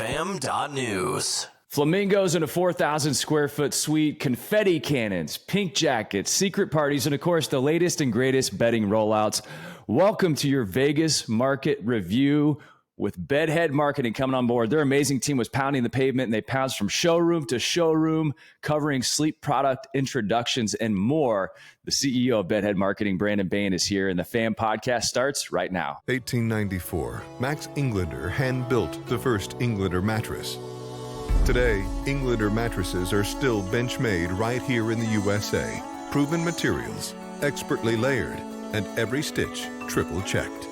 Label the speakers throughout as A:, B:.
A: fam.news.
B: Flamingos in a 4,000 square foot suite, confetti cannons, pink jackets, secret parties, and of course, the latest and greatest bedding rollouts. Welcome to your Vegas market review with Bedhead Mareting coming on board. Their amazing team was pounding the pavement, and they pounced from showroom to showroom, covering sleep product introductions and more. The CEO of Bedhead Mareting, Brandon Bain, is here, and the FAM podcast starts right now.
C: 1894, Max Englander hand-built the first Englander mattress. Today, Englander mattresses are still bench-made right here in the USA. Proven materials, expertly layered, and every stitch triple-checked.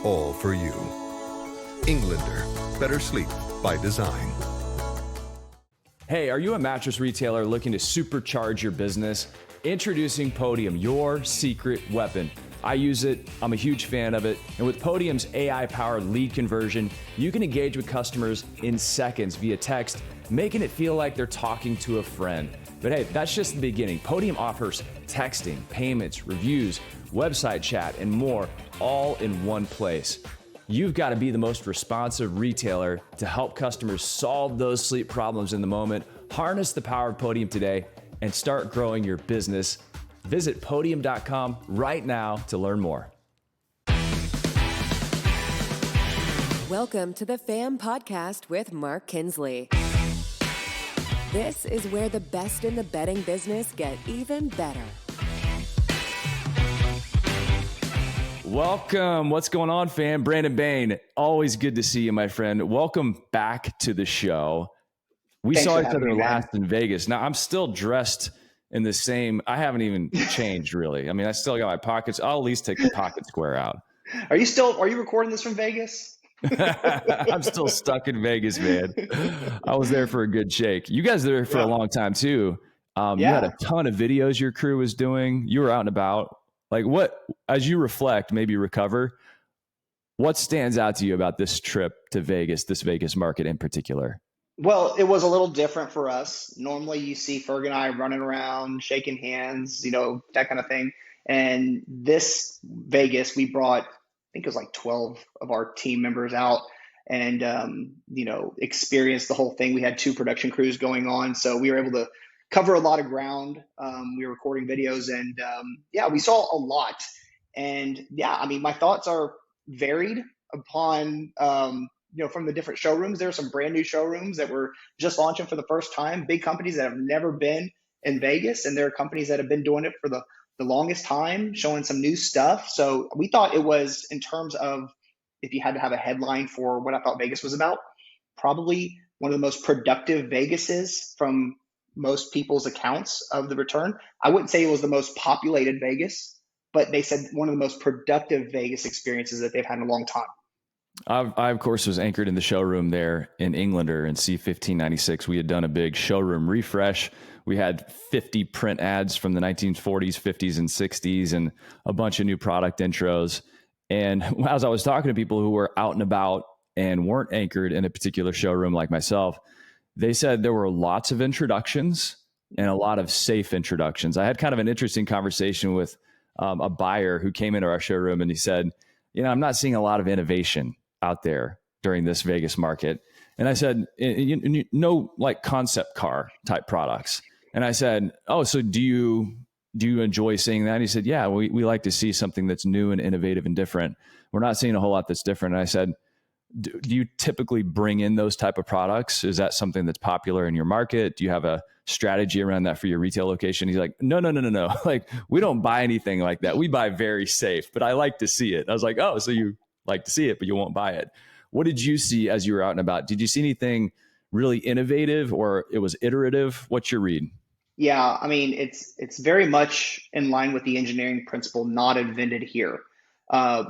C: All for you. Englander, better sleep by design.
B: Hey, are you a mattress retailer looking to supercharge your business? Introducing Podium, your secret weapon. I use it. I'm a huge fan of it. And with Podium's AI-powered lead conversion, you can engage with customers in seconds via text, making it feel like they're talking to a friend. But hey, that's just the beginning. Podium offers texting, payments, reviews, website chat, and more, all in one place. You've got to be the most responsive retailer to help customers solve those sleep problems in the moment. Harness the power of Podium today and start growing your business. Visit podium.com right now to learn more.
D: Welcome to the FAM podcast with Mark Kinsley. This is where the best in the bedding business get even better.
B: Welcome. What's going on, fam? Brandon Bain. Always good to see you, my friend. Welcome back to the show. We saw each other last in Vegas. Now, I'm still dressed in the same. I haven't even changed, really. I mean, I still got my pockets. I'll at least take the pocket square out.
E: Are you recording this from Vegas?
B: I'm still stuck in Vegas, man. I was there for a good shake. You guys were there for a long time, too. You had a ton of videos your crew was doing. You were out and about. Like what, as you reflect, maybe recover, what stands out to you about this trip to Vegas, this Vegas market in particular?
E: Well, it was a little different for us. Normally you see Ferg and I running around, shaking hands, that kind of thing. And this Vegas, we brought, I think it was like 12 of our team members out and, experienced the whole thing. We had 2 production crews going on. So we were able to cover a lot of ground. We were recording videos and we saw a lot. And my thoughts are varied upon, from the different showrooms. There are some brand new showrooms that were just launching for the first time, big companies that have never been in Vegas. And there are companies that have been doing it for the longest time, showing some new stuff. So we thought it was, in terms of if you had to have a headline for what I thought Vegas was about, probably one of the most productive Vegases from most people's accounts of the return. I wouldn't say it was the most populated Vegas, but they said one of the most productive Vegas experiences that they've had in a long time.
B: I of course, was anchored in the showroom there in Englander in C1596. We had done a big showroom refresh. We had 50 print ads from the 1940s, 50s, and 60s, and a bunch of new product intros. And as I was talking to people who were out and about and weren't anchored in a particular showroom like myself, they said there were lots of introductions and a lot of safe introductions. I had kind of an interesting conversation with a buyer who came into our showroom, and he said, I'm not seeing a lot of innovation out there during this Vegas market. And I said, no, like concept car type products. And I said, oh, so do you enjoy seeing that? And he said, yeah, we like to see something that's new and innovative and different. We're not seeing a whole lot that's different. And I said, do you typically bring in those type of products? Is that something that's popular in your market? Do you have a strategy around that for your retail location? He's like, no. Like, we don't buy anything like that. We buy very safe, but I like to see it. I was like, oh, so you like to see it, but you won't buy it. What did you see as you were out and about? Did you see anything really innovative, or it was iterative? What's your read?
E: Yeah, it's very much in line with the engineering principle, not invented here.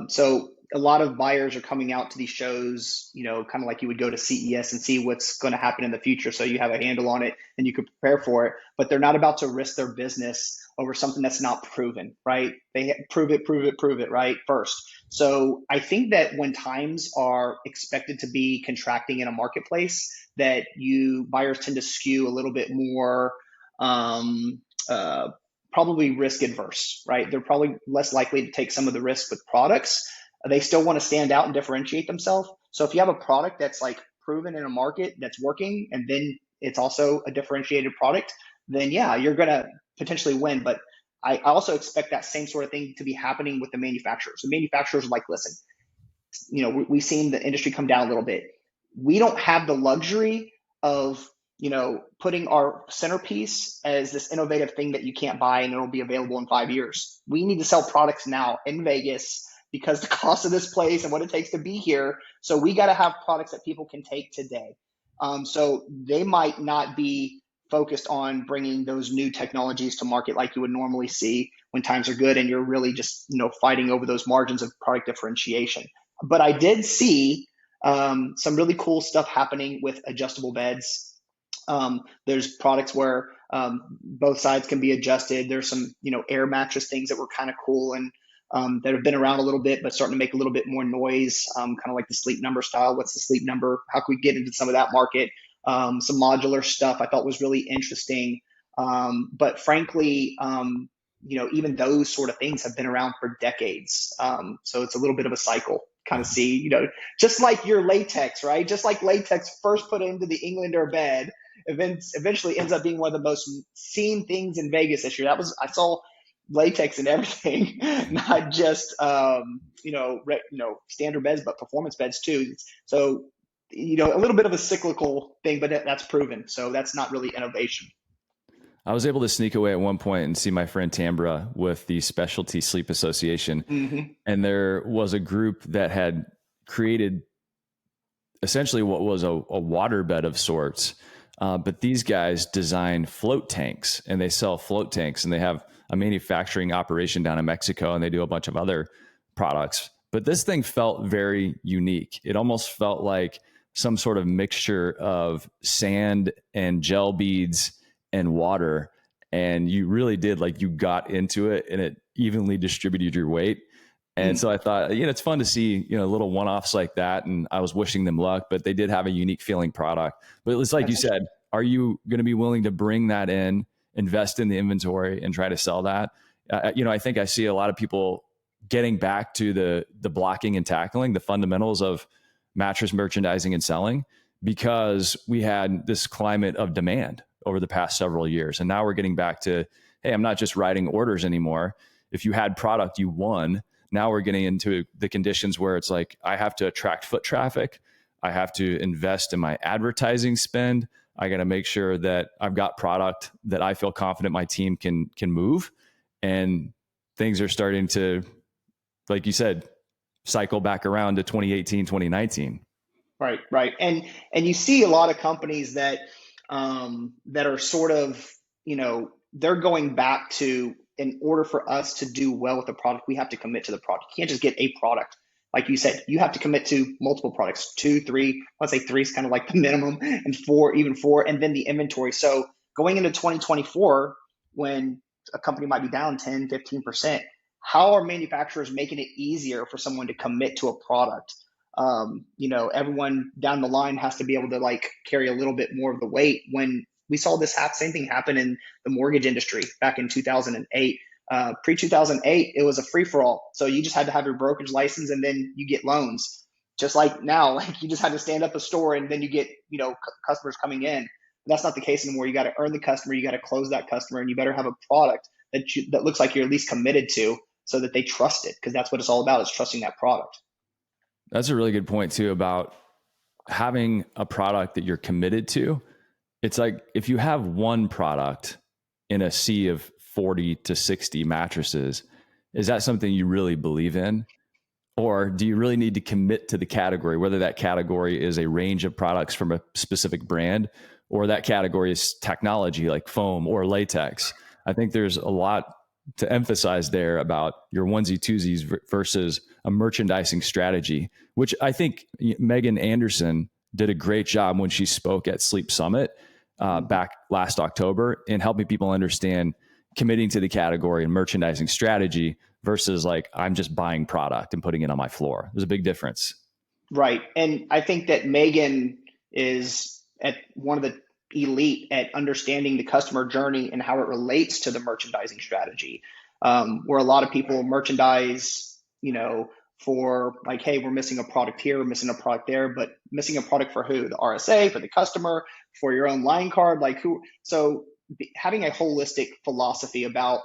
E: So a lot of buyers are coming out to these shows, kind of like you would go to CES and see what's going to happen in the future. So you have a handle on it and you can prepare for it, but they're not about to risk their business over something that's not proven, right? They prove it, right? First. So I think that when times are expected to be contracting in a marketplace, that buyers tend to skew a little bit more, probably risk adverse, right? They're probably less likely to take some of the risk with products. They still want to stand out and differentiate themselves. So if you have a product that's like proven in a market that's working, and then it's also a differentiated product, then yeah, you're going to potentially win. But I also expect that same sort of thing to be happening with the manufacturers. The manufacturers are like, listen, we've seen the industry come down a little bit. We don't have the luxury of, putting our centerpiece as this innovative thing that you can't buy and it'll be available in 5 years. We need to sell products now in Vegas because the cost of this place and what it takes to be here. So we got to have products that people can take today. So they might not be focused on bringing those new technologies to market like you would normally see when times are good and you're really just, fighting over those margins of product differentiation. But I did see some really cool stuff happening with adjustable beds. There's products where both sides can be adjusted. There's some, air mattress things that were kind of cool and that have been around a little bit, but starting to make a little bit more noise, kind of like the Sleep Number style. What's the Sleep Number? How can we get into some of that market? Some modular stuff I thought was really interesting. But frankly, even those sort of things have been around for decades. So it's a little bit of a cycle. Kind of see, just like your latex, right? Just like latex first put into the Englander bed, eventually ends up being one of the most seen things in Vegas this year. I saw latex and everything, not just standard beds, but performance beds too. So a little bit of a cyclical thing, but that's proven. So that's not really innovation.
B: I was able to sneak away at one point and see my friend Tambra with the Specialty Sleep Association. Mm-hmm. And there was a group that had created essentially what was a waterbed of sorts. But these guys design float tanks and they sell float tanks and they have a manufacturing operation down in Mexico and they do a bunch of other products. But this thing felt very unique. It almost felt like some sort of mixture of sand and gel beads and water, and you really did, like, you got into it and it evenly distributed your weight. And so I thought, it's fun to see, little one-offs like that. And I was wishing them luck, but they did have a unique feeling product. But it's like you said, are you going to be willing to bring that in, invest in the inventory and try to sell that? I think I see a lot of people getting back to the blocking and tackling, the fundamentals of mattress merchandising and selling, because we had this climate of demand over the past several years. And now we're getting back to, hey, I'm not just writing orders anymore. If you had product, you won. Now we're getting into the conditions where it's like, I have to attract foot traffic. I have to invest in my advertising spend. I got to make sure that I've got product that I feel confident my team can move. And things are starting to, like you said, cycle back around to 2018, 2019.
E: Right. And you see a lot of companies that are sort of, they're going back to, in order for us to do well with the product, we have to commit to the product. You can't just get a product. Like you said, you have to commit to multiple products, 2, 3, let's say 3 is kind of like the minimum, and 4, and then the inventory. So going into 2024, when a company might be down 10, 15%, how are manufacturers making it easier for someone to commit to a product? Everyone down the line has to be able to carry a little bit more of the weight. When we saw this same thing happen in the mortgage industry back in 2008, pre-2008, it was a free for all. So you just had to have your brokerage license and then you get loans. Just like now, you just had to stand up a store and then you get, customers coming in. That's not the case anymore. You got to earn the customer, you got to close that customer, and you better have a product that looks like you're at least committed to, so that they trust it, because that's what it's all about, is trusting that product.
B: That's a really good point too, about having a product that you're committed to. It's like, if you have one product in a sea of 40 to 60 mattresses, is that something you really believe in? Or do you really need to commit to the category, whether that category is a range of products from a specific brand, or that category is technology like foam or latex? I think there's a lot to emphasize there about your onesie twosies versus a merchandising strategy, which I think Megan Anderson did a great job when she spoke at Sleep Summit back last October, in helping people understand committing to the category and merchandising strategy versus I'm just buying product and putting it on my floor. There's a big difference.
E: Right. And I think that Megan is at one of the elite at understanding the customer journey and how it relates to the merchandising strategy, where a lot of people merchandise, for like, hey, we're missing a product here, we're missing a product there, but missing a product for who? The RSA, for the customer, for your own line card, like who? So having a holistic philosophy about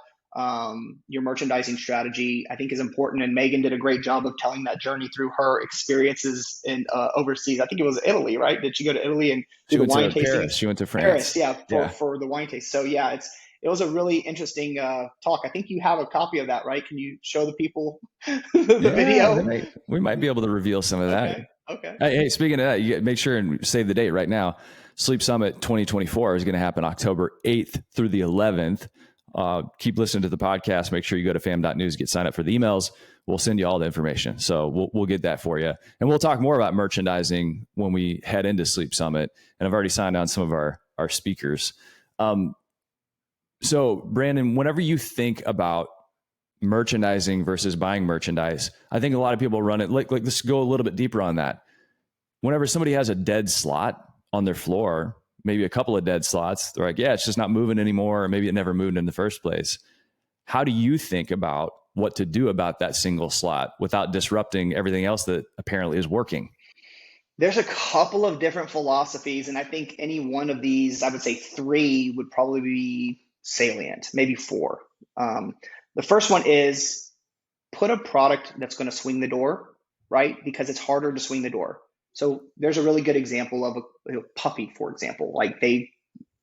E: your merchandising strategy, I think, is important. And Megan did a great job of telling that journey through her experiences in overseas. I think it was Italy, right? Did she go to Italy and do the wine tastings?
B: Paris. She went to
E: Paris,
B: France.
E: yeah,
B: Yeah.
E: for the wine taste. So yeah, it was a really interesting talk. I think you have a copy of that, right? Can you show the people the video?
B: We might be able to reveal some of that.
E: Okay.
B: Hey, speaking of that, you make sure and save the date right now. Sleep Summit 2024 is going to happen October 8th through the 11th. Keep listening to the podcast. Make sure you go to fam.news, get signed up for the emails. We'll send you all the information. So we'll get that for you. And we'll talk more about merchandising when we head into Sleep Summit. And I've already signed on some of our speakers. So Brandon, whenever you think about merchandising versus buying merchandise, I think a lot of people run it like let's go a little bit deeper on that. Whenever somebody has a dead slot on their floor, maybe a couple of dead slots, they're like, yeah, it's just not moving anymore, or maybe it never moved in the first place. How do you think about what to do about that single slot without disrupting everything else that apparently is working?
E: There's a couple of different philosophies, and I think any one of these, I would say 3 would probably be salient, maybe 4. The first one is put a product that's going to swing the door, right? Because it's harder to swing the door. So there's a really good example of a puppy, for example. Like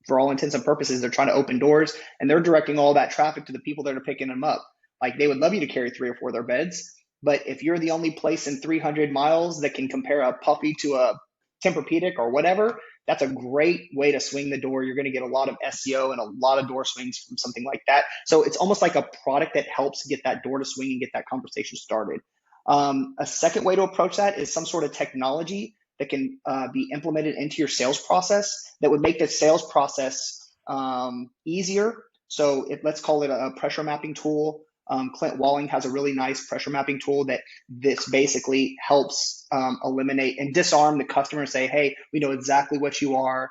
E: for all intents and purposes, they're trying to open doors and they're directing all that traffic to the people that are picking them up. Like they would love you to carry 3 or 4 of their beds, but if you're the only place in 300 miles that can compare a puppy to a Tempur-Pedic or whatever, that's a great way to swing the door. You're going to get a lot of SEO and a lot of door swings from something like that. So it's almost like a product that helps get that door to swing and get that conversation started. A second way to approach that is some sort of technology that can be implemented into your sales process that would make the sales process easier. So let's call it a pressure mapping tool. Clint Walling has a really nice pressure mapping tool that this basically helps eliminate and disarm the customer and say, hey, we know exactly what you are.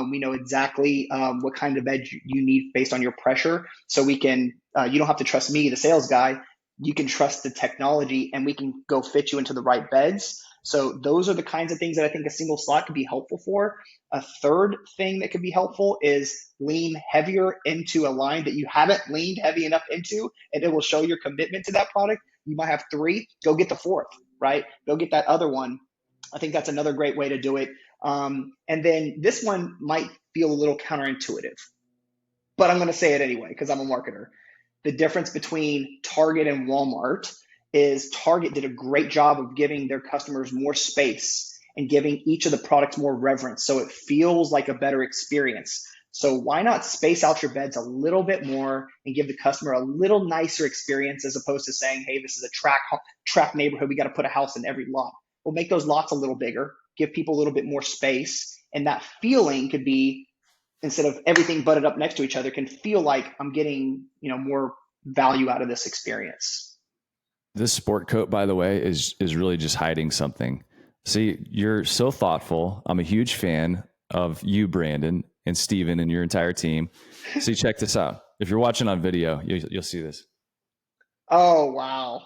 E: We know exactly what kind of bed you need based on your pressure. So we can, you don't have to trust me, the sales guy. You can trust the technology and we can go fit you into the right beds. So those are the kinds of things that I think a single slot could be helpful for. A third thing that could be helpful is lean heavier into a line that you haven't leaned heavy enough into, and it will show your commitment to that product. You might have 3, go get the 4th, right? Go get that other one. I think that's another great way to do it. And then this one might feel a little counterintuitive, but I'm going to say it anyway because I'm a marketer. The difference between Target and Walmart is Target did a great job of giving their customers more space and giving each of the products more reverence. So it feels like a better experience. So why not space out your beds a little bit more and give the customer a little nicer experience as opposed to saying, hey, this is a track neighborhood. We got to put a house in every lot. We'll make those lots a little bigger, give people a little bit more space. And that feeling could be, instead of everything butted up next to each other, can feel like I'm getting, more value out of this experience.
B: This sport coat, by the way, is really just hiding something. See, you're so thoughtful. I'm a huge fan of you, Brandon, and Steven, and your entire team. See, check this out. If you're watching on video, you'll see this.
E: Oh, wow.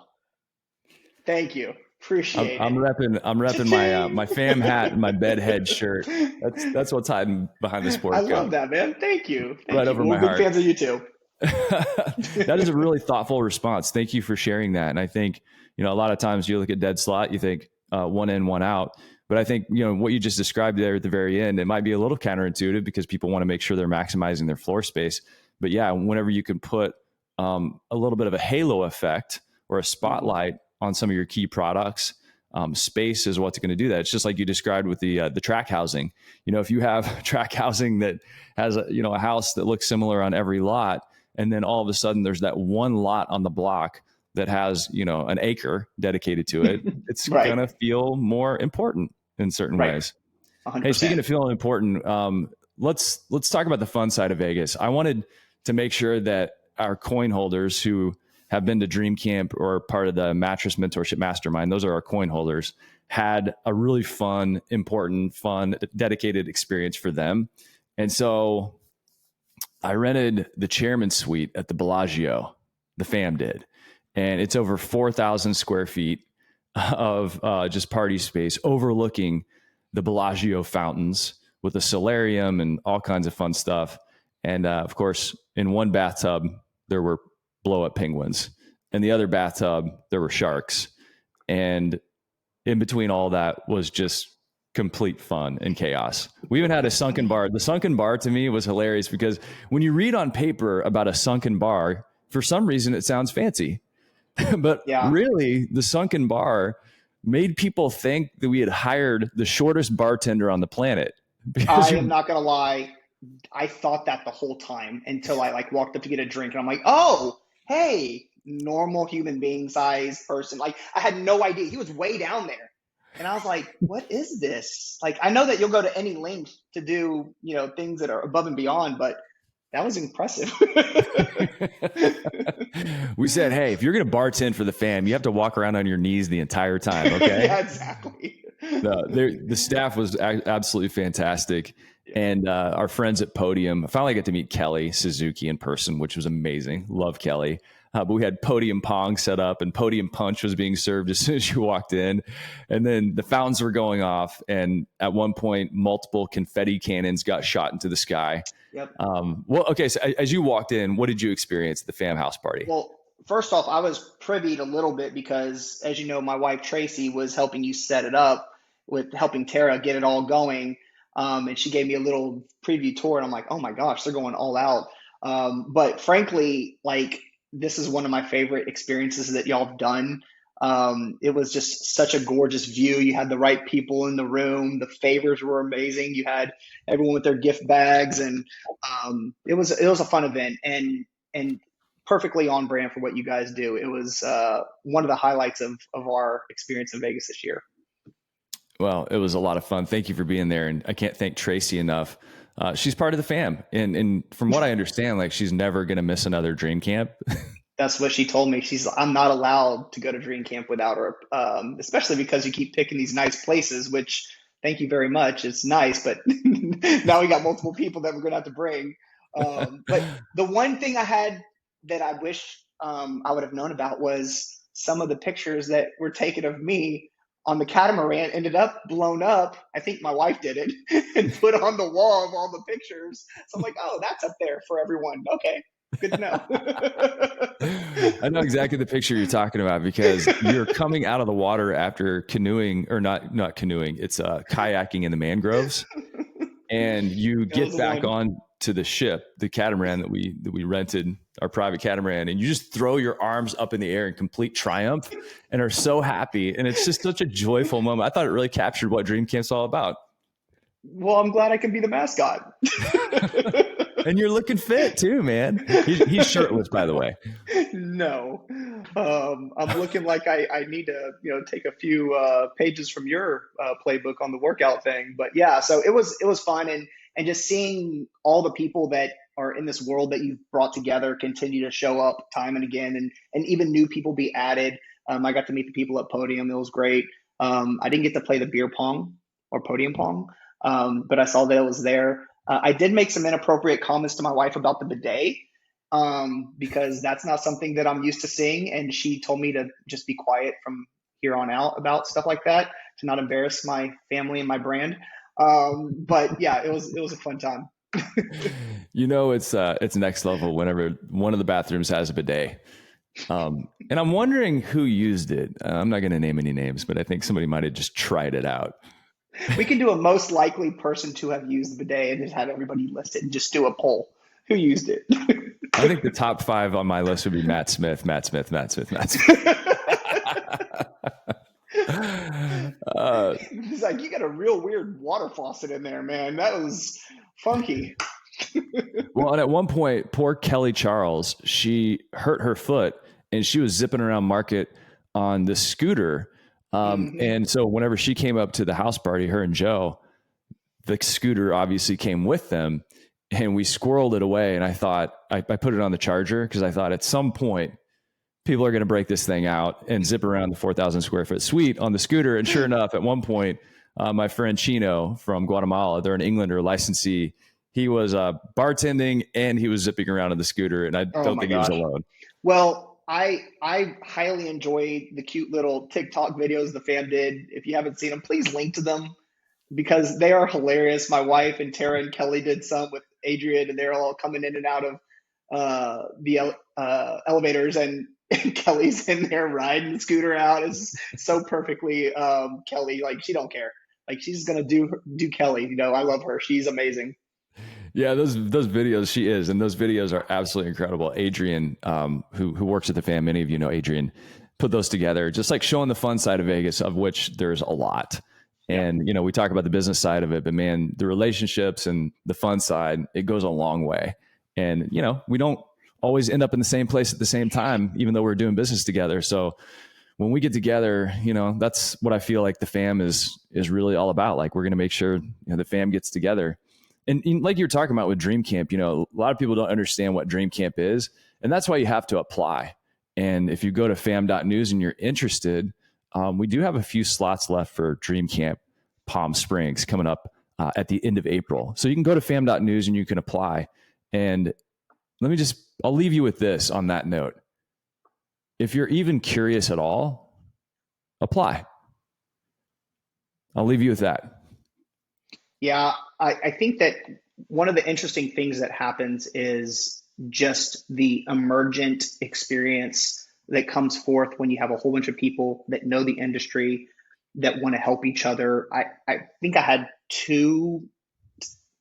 E: Thank you. Appreciate it.
B: I'm repping my fam hat and my bedhead shirt. That's what's hiding behind the sport coat.
E: I love that, man. Thank you.
B: Over my
E: We're
B: heart.
E: big fans of you too.
B: That is a really thoughtful response. Thank you for sharing that. And I think, a lot of times you look at dead slot, you think one in, one out. But I think, what you just described there at the very end, it might be a little counterintuitive because people want to make sure they're maximizing their floor space. But yeah, whenever you can put a little bit of a halo effect or a spotlight on some of your key products, space is what's going to do that. It's just like you described with the track housing. If you have track housing that has a house that looks similar on every lot, and then all of a sudden there's that one lot on the block that has, an acre dedicated to it, it's
E: right.
B: going to feel more important in certain ways.
E: 100%.
B: Hey, speaking of feeling important, let's talk about the fun side of Vegas. I wanted to make sure that our coin holders who have been to Dream Camp or part of the Mattress Mentorship Mastermind, those are our coin holders, had a really fun, dedicated experience for them. And so I rented the chairman's suite at the Bellagio, the fam did, and it's over 4,000 square feet. of just party space overlooking the Bellagio fountains with a solarium and all kinds of fun stuff. And of course, in one bathtub, there were blow up penguins. In the other bathtub, there were sharks. And in between all that was just complete fun and chaos. We even had a sunken bar. The sunken bar to me was hilarious because when you read on paper about a sunken bar, for some reason it sounds fancy. But really, the sunken bar made people think that we had hired the shortest bartender on the planet.
E: I am not going to lie. I thought that the whole time until I like walked up to get a drink and I'm like, oh, hey, normal human being size person. Like I had no idea. He was way down there. And I was like, what is this? Like, I know that you'll go to any length to do, things that are above and beyond, but that was impressive.
B: We said, hey, if you're going to bartend for the fam, you have to walk around on your knees the entire time. Okay.
E: Yeah, exactly.
B: The staff was absolutely fantastic. And our friends at Podium, I finally got to meet Kelly Suzuki in person, which was amazing. Love Kelly. But we had Podium Pong set up and Podium Punch was being served as soon as you walked in. And then the fountains were going off. And at one point, multiple confetti cannons got shot into the sky.
E: Yep.
B: Okay. So as you walked in, what did you experience at the Famhouse party?
E: Well, first off, I was privied a little bit because, as you know, my wife Tracy was helping you set it up with helping Tara get it all going. And she gave me a little preview tour and I'm like, oh my gosh, they're going all out. But frankly, like this is one of my favorite experiences that y'all have done. It was just such a gorgeous view. You had the right people in the room. The favors were amazing. You had everyone with their gift bags and it was a fun event and perfectly on brand for what you guys do. It was one of the highlights of our experience in Vegas this year.
B: Well, it was a lot of fun. Thank you for being there. And I can't thank Tracy enough. She's part of the fam. And from what I understand, like she's never going to miss another dream camp.
E: That's what she told me. I'm not allowed to go to dream camp without her, especially because you keep picking these nice places, which thank you very much. It's nice, but now we got multiple people that we're going to have to bring. But the one thing I had that I wish I would have known about was some of the pictures that were taken of me on the catamaran ended up blown up. I think my wife did it and put on the wall of all the pictures. So I'm like, oh, that's up there for everyone. Okay, good to know.
B: I know exactly the picture you're talking about because you're coming out of the water after canoeing or not canoeing. It's kayaking in the mangroves. And you get back on to the ship, the catamaran that we rented, our private catamaran, and you just throw your arms up in the air in complete triumph and are so happy. And it's just such a joyful moment. I thought it really captured what Dream Camp's all about.
E: Well, I'm glad I can be the mascot.
B: And you're looking fit too, man. He's shirtless, by the way.
E: No, I'm looking like I need to, take a few pages from your playbook on the workout thing. But yeah, so it was fun and just seeing all the people that are in this world that you've brought together continue to show up time and again, and even new people be added. I got to meet the people at Podium. It was great. I didn't get to play the beer pong or podium pong, but I saw that it was there. I did make some inappropriate comments to my wife about the bidet because that's not something that I'm used to seeing. And she told me to just be quiet from here on out about stuff like that, to not embarrass my family and my brand. But yeah, it was a fun time.
B: It's next level whenever one of the bathrooms has a bidet. And I'm wondering who used it. I'm not going to name any names, but I think somebody might have just tried it out.
E: We can do a most likely person to have used the bidet and just have everybody listed and just do a poll. Who used it?
B: I think the top 5 on my list would be Matt Smith. He's
E: like, you got a real weird water faucet in there, man. That was funky.
B: Well, and at one point, poor Kelly Charles, she hurt her foot and she was zipping around Market on the scooter. And so whenever she came up to the house party, her and Joe, the scooter obviously came with them and we squirreled it away. And I thought I put it on the charger because I thought at some point people are going to break this thing out and zip around the 4,000 square foot suite on the scooter. And sure enough, at one point, my friend Chino from Guatemala, they're an Englander licensee. He was bartending and he was zipping around on the scooter. And I don't think he was alone.
E: Well, I highly enjoy the cute little TikTok videos the fam did. If you haven't seen them, please link to them because they are hilarious. My wife and Tara and Kelly did some with Adrian, and they're all coming in and out of the elevators, and Kelly's in there riding the scooter out. It's so perfectly Kelly. Like she don't care. Like she's gonna do Kelly. You know, I love her. She's amazing.
B: Yeah, those videos, she is, and those videos are absolutely incredible. Adrian, who works at the fam, many of you know Adrian, put those together, just like showing the fun side of Vegas, of which there's a lot. And we talk about the business side of it, but man, the relationships and the fun side, it goes a long way. And we don't always end up in the same place at the same time, even though we're doing business together. So when we get together, that's what I feel like the fam is really all about. Like we're going to make sure the fam gets together. And like you're talking about with Dream Camp, a lot of people don't understand what Dream Camp is. And that's why you have to apply. And if you go to fam.news and you're interested, we do have a few slots left for Dream Camp Palm Springs coming up at the end of April. So you can go to fam.news and you can apply. And I'll leave you with this on that note. If you're even curious at all, apply. I'll leave you with that.
E: Yeah, I think that one of the interesting things that happens is just the emergent experience that comes forth when you have a whole bunch of people that know the industry, that want to help each other. I think I had two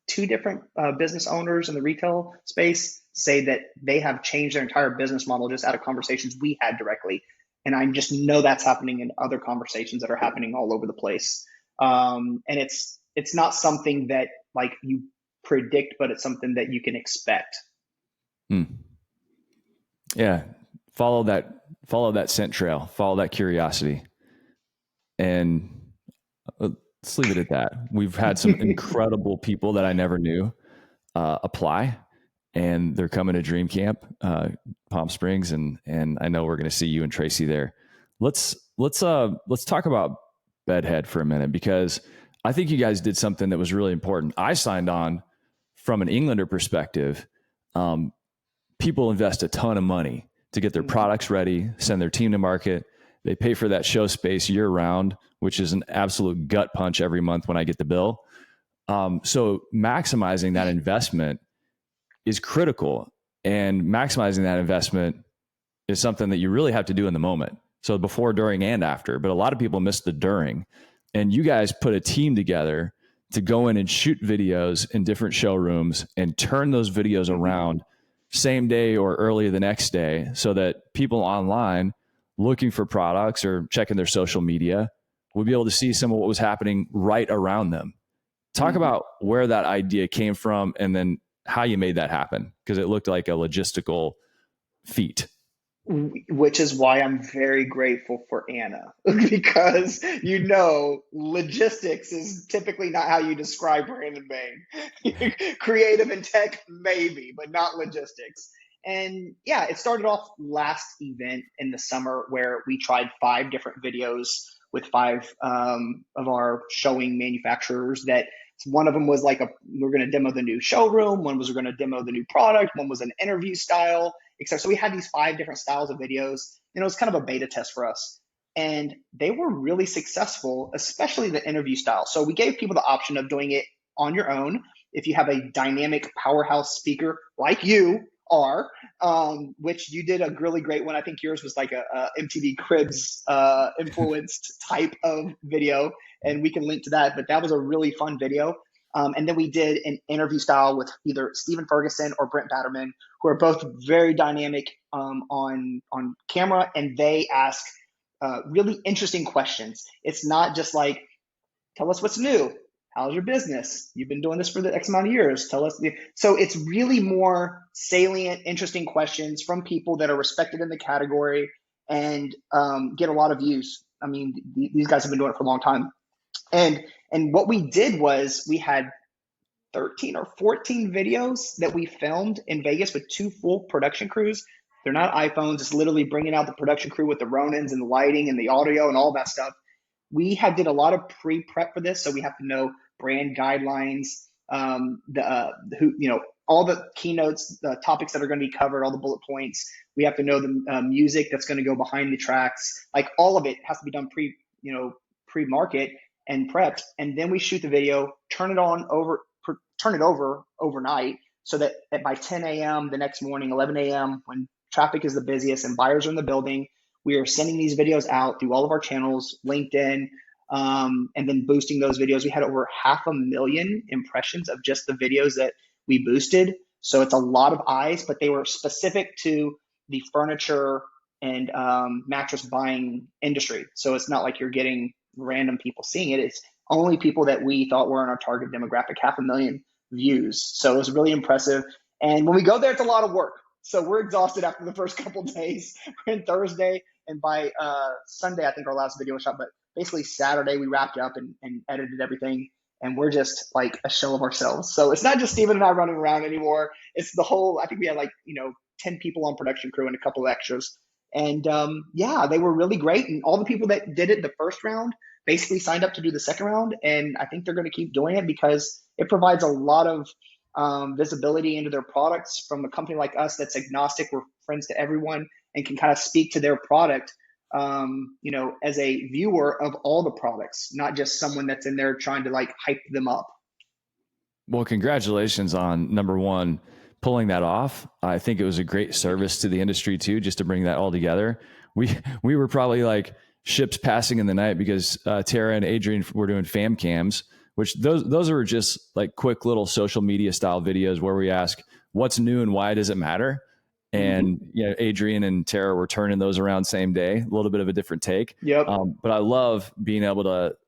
E: different business owners in the retail space say that they have changed their entire business model just out of conversations we had directly. And I just know that's happening in other conversations that are happening all over the place. And it's not something that like you predict, but it's something that you can expect.
B: Yeah. Follow that scent trail, follow that curiosity. And let's leave it at that. We've had some incredible people that I never knew apply, and they're coming to Dream Camp, Palm Springs. And I know we're going to see you and Tracy there. Let's talk about Bedhead for a minute, because I think you guys did something that was really important. I signed on from an Englander perspective. People invest a ton of money to get their products ready, send their team to market. They pay for that show space year round, which is an absolute gut punch every month when I get the bill. So maximizing that investment is critical, and maximizing that investment is something that you really have to do in the moment. So before, during, and after, but a lot of people miss the during. And you guys put a team together to go in and shoot videos in different showrooms and turn those videos around same day or early the next day, so that people online looking for products or checking their social media would be able to see some of what was happening right around them. Talk about where that idea came from and then how you made that happen, because it looked like a logistical feat.
E: Which is why I'm very grateful for Anna, because logistics is typically not how you describe Brandon Bain. Creative and tech, maybe, but not logistics. And yeah, it started off last event in the summer where we tried 5 different videos with 5 of our showing manufacturers. That one of them was like we're going to demo the new showroom. One was we're going to demo the new product. One was an interview style, etc. So we had these 5 different styles of videos, and it was kind of a beta test for us. And they were really successful, especially the interview style. So we gave people the option of doing it on your own. If you have a dynamic powerhouse speaker like you are, which you did a really great one. I think yours was like a MTV Cribs influenced type of video, and we can link to that. But that was a really fun video. And then we did an interview style with either Stephen Ferguson or Brent Batterman, who are both very dynamic on camera, and they ask really interesting questions. It's not just like, tell us what's new. How's your business? You've been doing this for the X amount of years. Tell us. So it's really more salient, interesting questions from people that are respected in the category and get a lot of views. I mean, these guys have been doing it for a long time. And what we did was we had 13 or 14 videos that we filmed in Vegas with 2 full production crews. They're not iPhones. It's literally bringing out the production crew with the Ronins and the lighting and the audio and all that stuff. We did a lot of pre-prep for this, so we have to know brand guidelines, all the keynotes, the topics that are going to be covered, all the bullet points. We have to know the music that's going to go behind the tracks. Like all of it has to be done pre-market and prepped, and then we shoot the video, turn it over overnight, so that by 10 a.m. the next morning, 11 a.m. when traffic is the busiest and buyers are in the building, we are sending these videos out through all of our channels, LinkedIn, and then boosting those videos. We had over 500,000 impressions of just the videos that we boosted. So it's a lot of eyes, but they were specific to the furniture and mattress buying industry. So it's not like you're getting random people seeing it. It's only people that we thought were in our target demographic, 500,000 views. So it was really impressive. And when we go there, it's a lot of work. So we're exhausted after the first couple of days. We're in Thursday, and by Sunday, I think our last video was shot, but basically Saturday we wrapped up and edited everything. And we're just like a shell of ourselves. So it's not just Steven and I running around anymore. It's the whole, I think we had 10 people on production crew and a couple of extras. And yeah, they were really great. And all the people that did it the first round basically signed up to do the second round. And I think they're going to keep doing it because it provides a lot of visibility into their products from a company like us that's agnostic. We're friends to everyone and can kind of speak to their product as a viewer of all the products, not just someone that's in there trying to hype them up.
B: Well, congratulations on number one, pulling that off. I think it was a great service to the industry too, just to bring that all together. We were probably like ships passing in the night because Tara and Adrian were doing fam cams, which those are just like quick little social media style videos where we ask what's new and why does it matter? And Adrian and Tara were turning those around same day, a little bit of a different take.
E: Yep.
B: But I love being able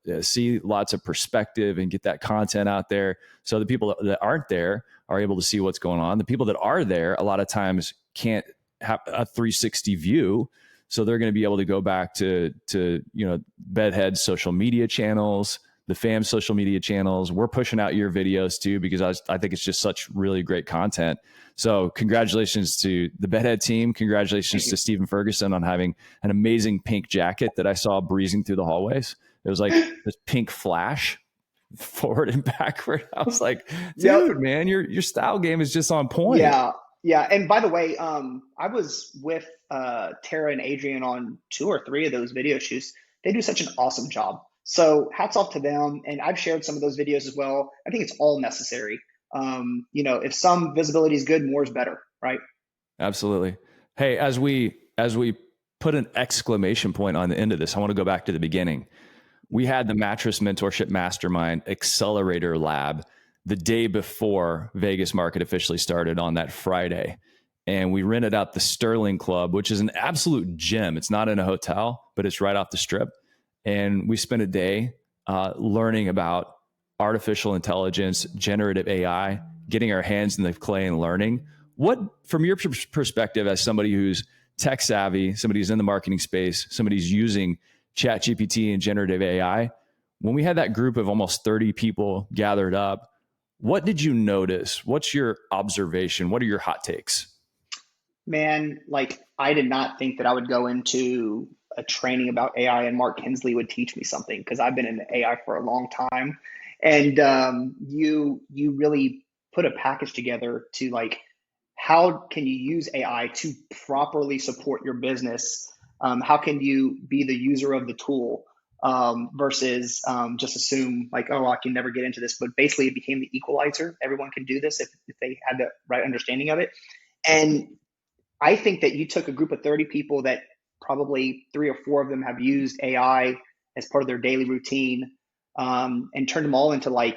B: to see lots of perspective and get that content out there. So the people that aren't there are able to see what's going on. The people that are there a lot of times can't have a 360 view. So they're going to be able to go back to Bedhead social media channels, the fam social media channels. We're pushing out your videos too, because I think it's just such really great content. So congratulations to the Bedhead team. Congratulations to Stephen Ferguson on having an amazing pink jacket that I saw breezing through the hallways. It was like this pink flash forward and backward. I was like, dude, man, your style game is just on point.
E: Yeah. Yeah. And by the way, I was with Tara and Adrian on 2 or 3 of those video shoots. They do such an awesome job. So hats off to them. And I've shared some of those videos as well. I think it's all necessary. If some visibility is good, more is better, right?
B: Absolutely. Hey, as we put an exclamation point on the end of this, I want to go back to the beginning. We had the Mattress Mentorship Mastermind Accelerator Lab the day before Vegas market officially started on that Friday. And we rented out the Sterling Club, which is an absolute gem. It's not in a hotel, but it's right off the strip. And we spent a day learning about artificial intelligence, generative AI, getting our hands in the clay and learning. What, from your perspective as somebody who's tech savvy, somebody who's in the marketing space, somebody who's using ChatGPT and generative AI, when we had that group of almost 30 people gathered up, what did you notice? What's your observation? What are your hot takes?
E: Man, I did not think that I would go into a training about AI and Mark Kinsley would teach me something, because I've been in AI for a long time. And you really put a package together to how can you use AI to properly support your business? How can you be the user of the tool versus just assume I can never get into this. But basically it became the equalizer. Everyone can do this if they had the right understanding of it. And I think that you took a group of 30 people that probably 3 or 4 of them have used AI as part of their daily routine, and turned them all into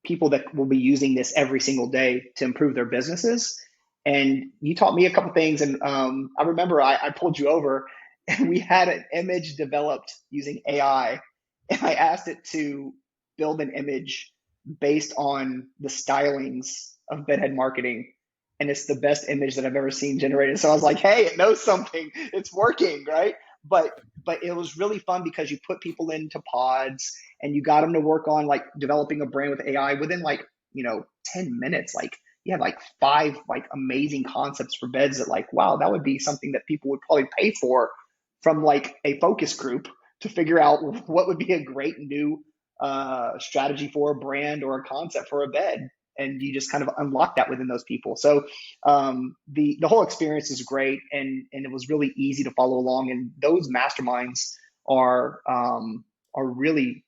E: people that will be using this every single day to improve their businesses. And you taught me a couple things. And I remember I pulled you over and we had an image developed using AI. And I asked it to build an image based on the stylings of Bedhead Marketing. And it's the best image that I've ever seen generated. So I was like, hey, it knows something. It's working, right? But it was really fun because you put people into pods and you got them to work on developing a brand with AI within 10 minutes. You had 5 amazing concepts for beds that wow, that would be something that people would probably pay for from a focus group to figure out what would be a great new strategy for a brand or a concept for a bed. and you just kind of unlock that within those people. So the whole experience is great, and it was really easy to follow along. And those masterminds are really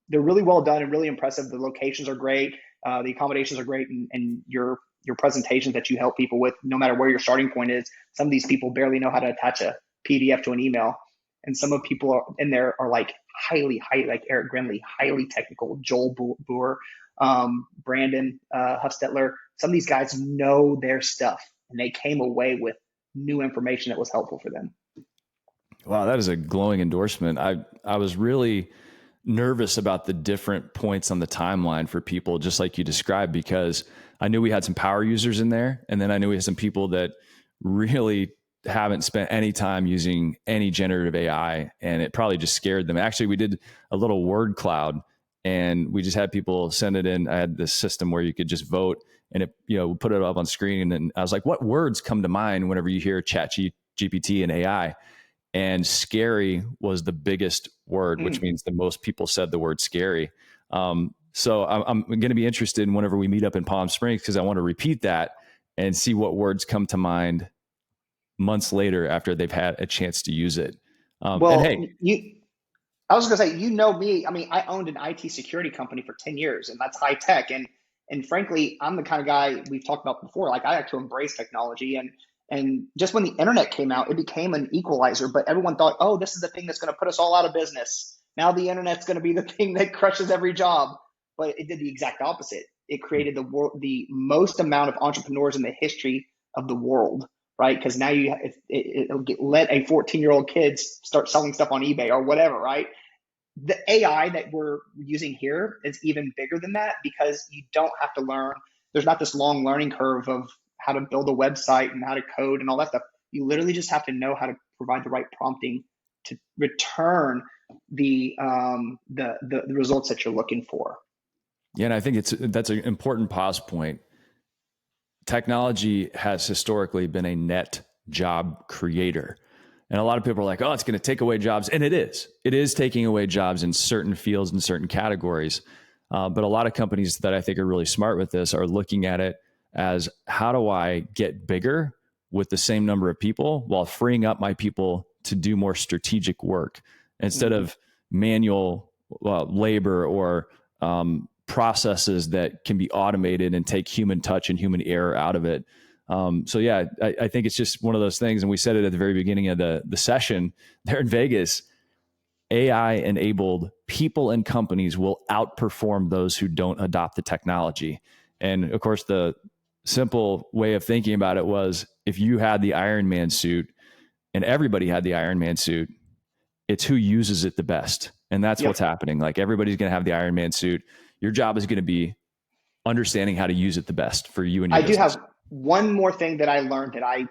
E: they're really well done and really impressive. The locations are great, the accommodations are great, and your presentations that you help people with, no matter where your starting point is. Some of these people barely know how to attach a PDF to an email, and some of people in there are like highly, like Eric Grinley, highly technical, Joel Boer, Brandon Huffstetler. Some of these guys know their stuff, and they came away with new information that was helpful for them.
B: Wow, that is a glowing endorsement. I was really nervous about the different points on the timeline for people, just like you described, because I knew we had some power users in there, and then I knew we had some people that really haven't spent any time using any generative AI, and it probably just scared them. Actually, we did a little word cloud, and we just had people send it in. I had this system where you could just vote, and it, put it up on screen. And I was like, what words come to mind whenever you hear chat GPT and AI? And scary was the biggest word, which means the most people said the word scary. So I'm going to be interested in whenever we meet up in Palm Springs, because I want to repeat that and see what words come to mind months later after they've had a chance to use it.
E: Well,
B: and hey,
E: I was going to say, me. I mean, I owned an IT security company for 10 years, and that's high tech. And frankly, I'm the kind of guy we've talked about before. Like, I like to embrace technology. And just when the internet came out, it became an equalizer. But everyone thought, oh, this is the thing that's going to put us all out of business. Now the internet's going to be the thing that crushes every job. But it did the exact opposite. It created the most amount of entrepreneurs in the history of the world, right? Because now let a 14-year-old kid start selling stuff on eBay or whatever, right? The AI that we're using here is even bigger than that, because you don't have to learn. There's not this long learning curve of how to build a website and how to code and all that stuff. You literally just have to know how to provide the right prompting to return the results that you're looking for.
B: Yeah, and I think that's an important pause point. Technology has historically been a net job creator. And a lot of people are like, oh, it's going to take away jobs. And it is. It is taking away jobs in certain fields and certain categories. But a lot of companies that I think are really smart with this are looking at it as, how do I get bigger with the same number of people while freeing up my people to do more strategic work instead of manual labor or processes that can be automated and take human touch and human error out of it. So yeah, I think it's just one of those things. And we said it at the very beginning of the session there in Vegas. AI enabled people and companies will outperform those who don't adopt the technology. And of course, the simple way of thinking about it was, if you had the Iron Man suit and everybody had the Iron Man suit, it's who uses it the best. And that's what's happening. Like, everybody's going to have the Iron Man suit. Your job is going to be understanding how to use it the best for you and your business.
E: Do have one more thing that I learned that I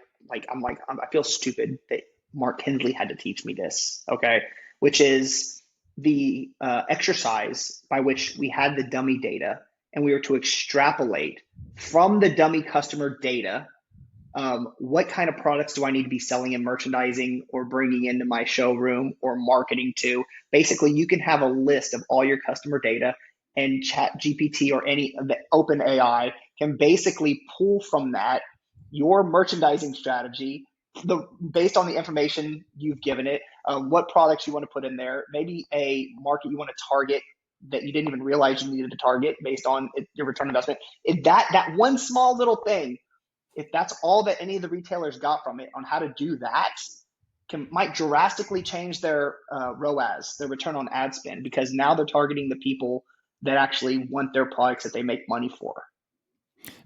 E: feel stupid that Mark Kinsley had to teach me this. Okay. Which is the exercise by which we had the dummy data, and we were to extrapolate from the dummy customer data, what kind of products do I need to be selling and merchandising or bringing into my showroom or marketing to. Basically, you can have a list of all your customer data, and Chat GPT or any of the open AI can basically pull from that your merchandising strategy, based on the information you've given it, what products you want to put in there, maybe a market you want to target that you didn't even realize you needed to target based on your return on investment. If that one small little thing, if that's all that any of the retailers got from it on how to do that, might drastically change their ROAS, their return on ad spend, because now they're targeting the people that actually want their products that they make money for.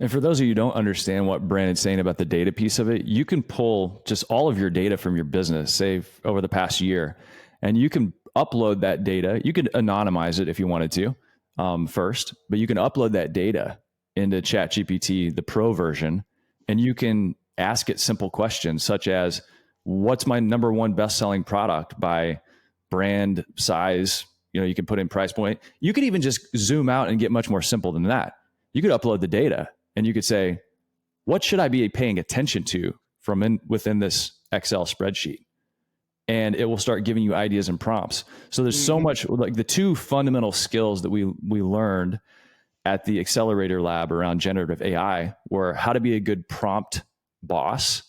B: And for those of you who don't understand what Brandon's saying about the data piece of it, you can pull just all of your data from your business, say over the past year, and you can upload that data. You could anonymize it if you wanted to first, but you can upload that data into ChatGPT, the pro version, and you can ask it simple questions such as, what's my number one best-selling product by brand, size? You can put in price point. You could even just zoom out and get much more simple than that. You could upload the data and you could say, what should I be paying attention to from within this Excel spreadsheet? And it will start giving you ideas and prompts. So there's so much, like the two fundamental skills that we learned at the Accelerator lab around generative AI were how to be a good prompt boss.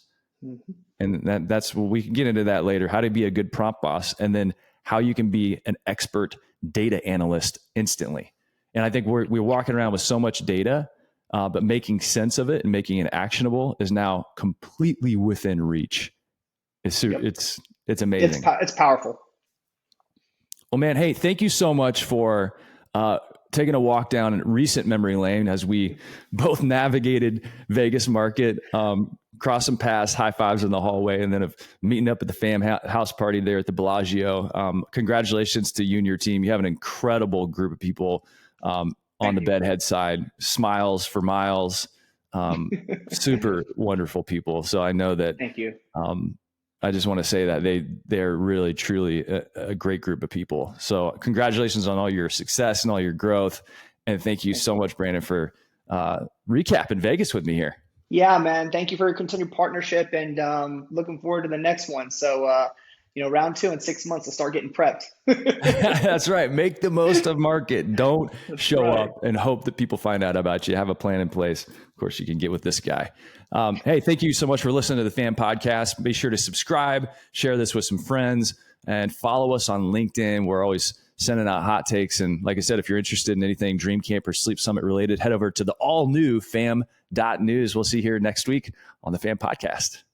B: Mm-hmm. And that's we can get into that later, how to be a good prompt boss, and then how you can be an expert data analyst instantly. And I think we're walking around with so much data, but making sense of it and making it actionable is now completely within reach. It's amazing.
E: It's powerful.
B: Well, man, hey, thank you so much for taking a walk down recent memory lane as we both navigated Vegas market, crossed some paths, high fives in the hallway, and then of meeting up at the Famhouse party there at the Bellagio. Congratulations to you and your team. You have an incredible group of people on the Bedhead side. Smiles for miles. Super wonderful people. So I know that.
E: Thank you.
B: I just want to say that they're really, truly a great group of people. So congratulations on all your success and all your growth. And thank you so much, Brandon, for recapping Vegas with me here.
E: Yeah, man. Thank you for your continued partnership, and looking forward to the next one. So, round 2 in 6 months to start getting prepped.
B: That's right. Make the most of market. Don't show up and hope that people find out about you. Have a plan in place. Of course, you can get with this guy. Hey, thank you so much for listening to the Fam Podcast. Be sure to subscribe, share this with some friends, and follow us on LinkedIn. We're always sending out hot takes. And like I said, if you're interested in anything Dream Camp or Sleep Summit related, head over to the all new fam.news. We'll see you here next week on the Fam Podcast.